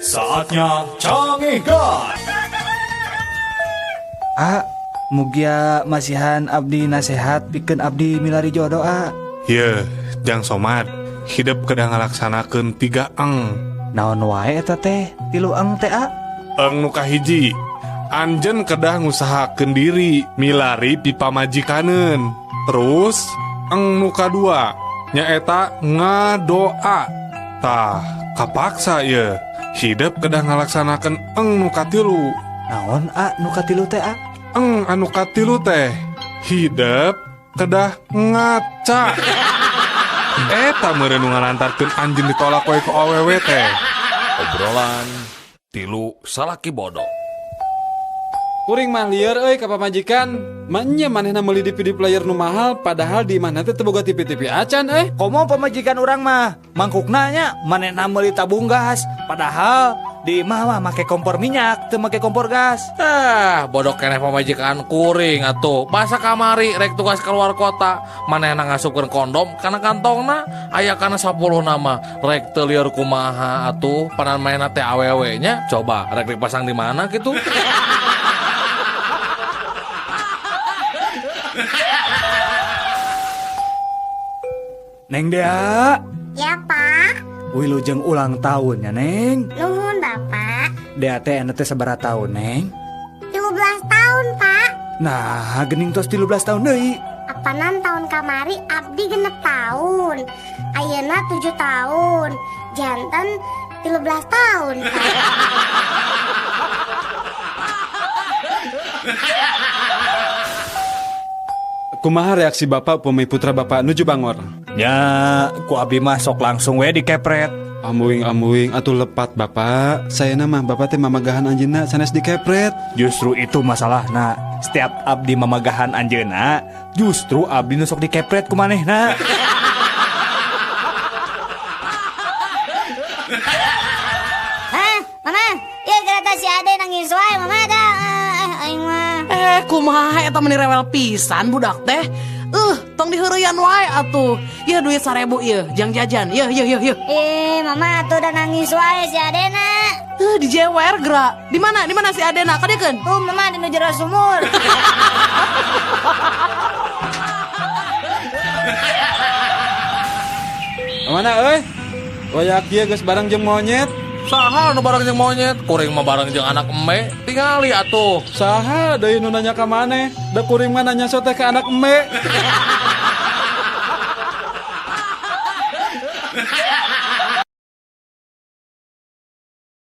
Saatnya canggih God. Mugia masihan abdi nasehat pikeun abdi milari jodoh. Ye, jang somat, hidup kedah ngalaksanakeun 3 eng. Naon wae eta teh? 3 eng teh. Eng nu kahiji, anjeun kedah ngusahakeun diri milari pipa majikaneun. Terus eng nu kadua nyaeta ngadoa. Tah, kapaksa ye. Hidup kedah ngalaksanakeun eng nu katilu. Naon nu katilu teh? Eng anu katilu teh hidup kedah ngaca. Eta meureun nu ngalantarkeun anjeun ditolak wae ku awewe teh. Obrolan tilu salaki bodoh. Kuring mah lieur euy ka pamajikan. Manya manehna meuli DVD player nu mahal padahal di mana teh teu boga TV-TV acan euy. Komo pamajikan urang mah mangkukna nya manehna meuli tabung gas padahal di imah mah make kompor minyak teu make kompor gas. Bodoh keneh pamajikan kuring atuh. Basa kamari rek tugas keluar kota, manehna ngasupkeun kondom kana kantongna, aya kana 10 nama. Rek teu lieur kumaha atuh, panan mainna teh awewe nya. Coba rek dipasang di mana kitu? Neng Dea, Ya, Pak. wilujeng ulang tahunnya Neng. Nuhun, Bapak. Dea teh anu teh sabaraha taun Neng? 13 tahun, Pak. Nah, geuning tos 13 tahun deui. Apanan tahun kamari abdi genep tahun. Ayeuna 7 tahun. Janten 13 tahun, Pak. Kumaha reaksi Bapak upami putra Bapak nuju bangor? Ya, ku abdi mah sok langsung we dikepret. Amuing atuh lepat Bapak. Sayeuna mah Bapak teh mamagahan anjeunna sanes dikepret. Justru itu masalahna. Setiap abdi mamagahan anjeunna, justru abdi nu sok dikepret ku manehna. Hah, Mama? Ya gerata si Ade nangis wae, Mama ada. Aing mah. Kumaha eta meni rewel pisan budak teh. Tong diheureyan wae atuh. Ieu duit 1000 ieu, jang jajan. Yeuh. Mama tuh udah nangis wae si Adena. Dijewer geura. Di mana si Adena? Kadeukeun. Tuh, Mama di nu jero sumur. Mana euy? Royak ieu geus bareng jeung monyet. Saha nu bareng jeung monyet, kuring mah bareng jeung anak eme. Tingali atuh. Saha deui nu nanya ka maneh? Da kuring mah nanya sote ka anak eme.